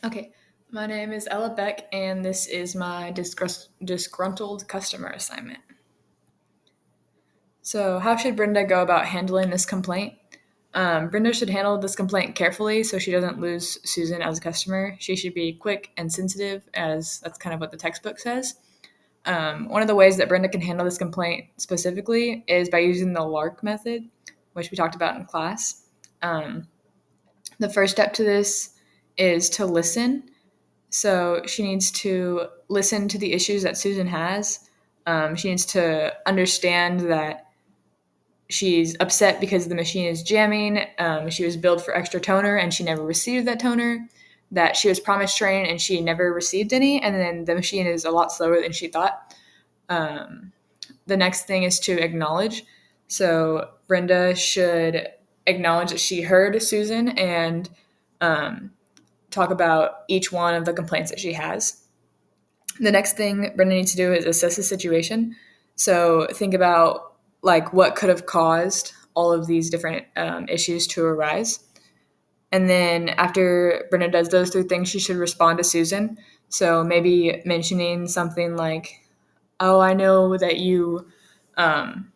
Okay, my name is Ella Beck, and this is my disgruntled customer assignment. So, how should Brenda go about handling this complaint? Brenda should handle this complaint carefully so she doesn't lose Susan as a customer. She should be quick and sensitive, as that's kind of what the textbook says. One of the ways that Brenda can handle this complaint specifically is by using the LARC method, which we talked about in class. Um, the first step to this is to listen. So she needs to listen to the issues that Susan has. She needs to understand that she's upset because the machine is jamming. She was billed for extra toner and she never received that toner. That she was promised training and she never received any. And then the machine is a lot slower than she thought. Um, the next thing is to acknowledge. So Brenda should acknowledge that she heard Susan and um, talk about each one of the complaints that she has. The next thing Brenda needs to do is assess the situation. So think about like what could have caused all of these different issues to arise. And then after Brenda does those three things, she should respond to Susan. So maybe mentioning something like, "Oh, I know that you um,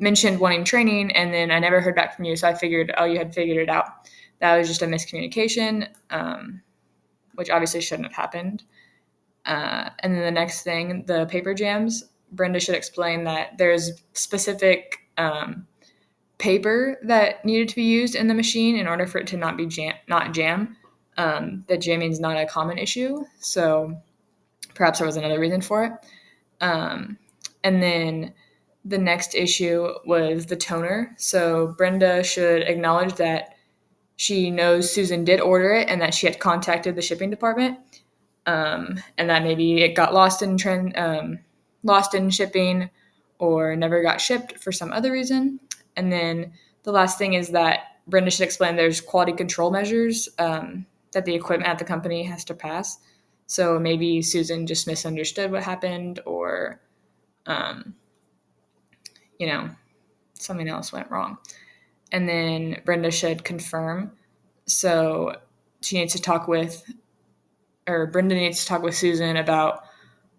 mentioned wanting training, and then I never heard back from you, so I figured, oh, you had figured it out. That was just a miscommunication, which obviously shouldn't have happened." And then the next thing, the paper jams, Brenda should explain that there's specific paper that needed to be used in the machine in order for it to not jam. That jamming is not a common issue, so perhaps there was another reason for it. Um, and then the next issue was the toner. So Brenda should acknowledge that she knows Susan did order it and that she had contacted the shipping department, and that maybe it got lost in shipping or never got shipped for some other reason. And then the last thing is that Brenda should explain there's quality control measures that the equipment at the company has to pass. So maybe Susan just misunderstood what happened, or um, you know something else went wrong. And then Brenda should confirm. So she needs to talk with, or Brenda needs to talk with Susan about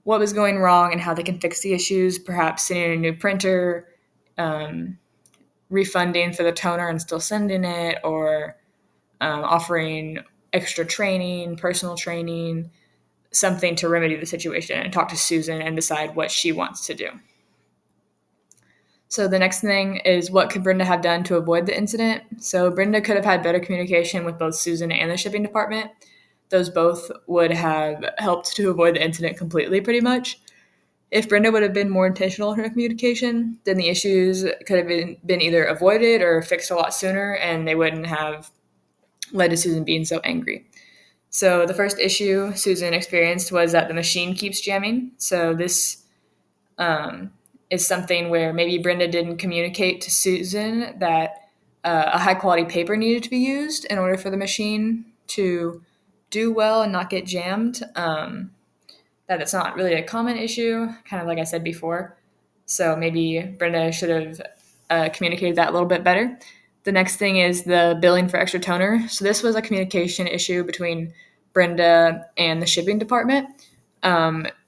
what was going wrong and how they can fix the issues, perhaps sending a new printer, um, refunding for the toner and still sending it, or offering extra training, personal training, something to remedy the situation, and talk to Susan and decide what she wants to do. So the next thing is, what could Brenda have done to avoid the incident? So Brenda could have had better communication with both Susan and the shipping department. Those both would have helped to avoid the incident completely, pretty much. If Brenda would have been more intentional in her communication, then the issues could have been either avoided or fixed a lot sooner, and they wouldn't have led to Susan being so angry. So the first issue Susan experienced was that the machine keeps jamming. So this um, is something where maybe Brenda didn't communicate to Susan that a high quality paper needed to be used in order for the machine to do well and not get jammed. That it's not really a common issue, kind of like I said before. So maybe Brenda should have communicated that a little bit better. The next thing is the billing for extra toner. So this was a communication issue between Brenda and the shipping department.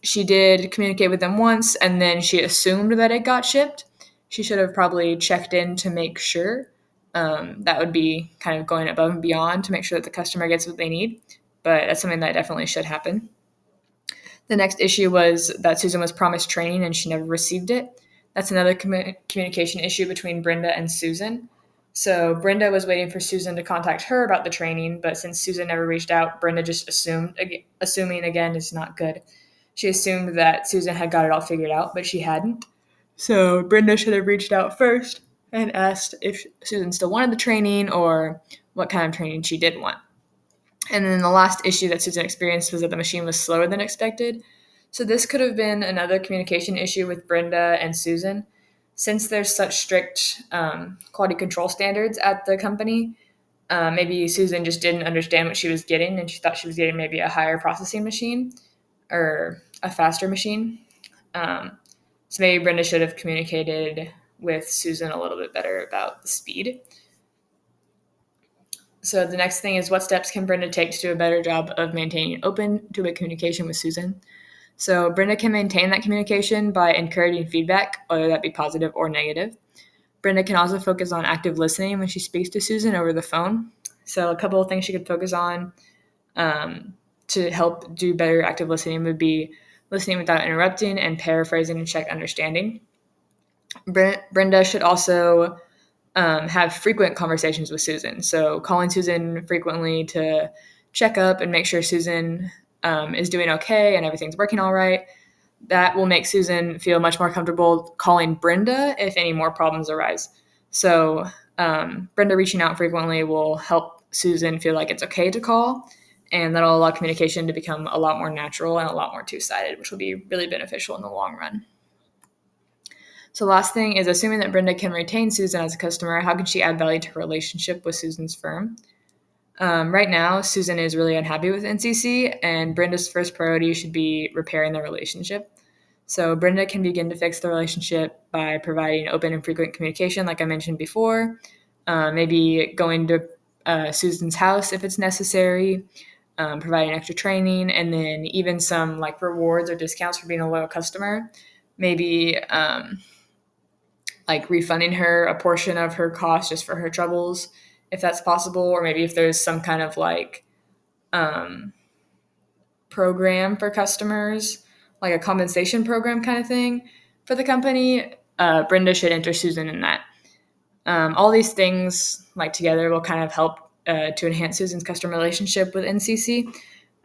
She did communicate with them once, and then she assumed that it got shipped. She should have probably checked in to make sure. That would be kind of going above and beyond to make sure that the customer gets what they need. But that's something that definitely should happen. The next issue was that Susan was promised training and she never received it. That's another communication issue between Brenda and Susan. So Brenda was waiting for Susan to contact her about the training, but since Susan never reached out, Brenda just assumed, assuming again is not good. She assumed that Susan had got it all figured out, but she hadn't. So Brenda should have reached out first and asked if Susan still wanted the training or what kind of training she did want. And then the last issue that Susan experienced was that the machine was slower than expected. So this could have been another communication issue with Brenda and Susan. Since there's such strict quality control standards at the company, maybe Susan just didn't understand what she was getting, and she thought she was getting maybe a higher processing machine or a faster machine. So maybe Brenda should have communicated with Susan a little bit better about the speed. So the next thing is, what steps can Brenda take to do a better job of maintaining open, two-way communication with Susan? So Brenda can maintain that communication by encouraging feedback, whether that be positive or negative. Brenda can also focus on active listening when she speaks to Susan over the phone. So a couple of things she could focus on to help do better active listening would be listening without interrupting and paraphrasing and check understanding. Brenda should also have frequent conversations with Susan. So calling Susan frequently to check up and make sure Susan is doing okay and everything's working all right. That will make Susan feel much more comfortable calling Brenda if any more problems arise. So Brenda reaching out frequently will help Susan feel like it's okay to call, and that'll allow communication to become a lot more natural and a lot more two-sided, which will be really beneficial in the long run. So last thing is, assuming that Brenda can retain Susan as a customer, how can she add value to her relationship with Susan's firm? Right now, Susan is really unhappy with NCC, and Brenda's first priority should be repairing the relationship. So Brenda can begin to fix the relationship by providing open and frequent communication, like I mentioned before, maybe going to Susan's house if it's necessary, providing extra training, and then even some like rewards or discounts for being a loyal customer. Maybe like refunding her a portion of her cost just for her troubles, if that's possible, or maybe if there's some kind of like program for customers, like a compensation program kind of thing for the company. Brenda should enter Susan in that. All these things like together will kind of help to enhance Susan's customer relationship with NCC.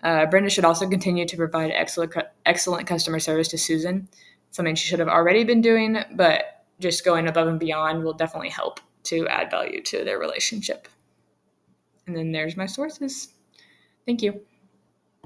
Brenda should also continue to provide excellent customer service to Susan, something she should have already been doing, but just going above and beyond will definitely help to add value to their relationship. And then there's my sources. Thank you.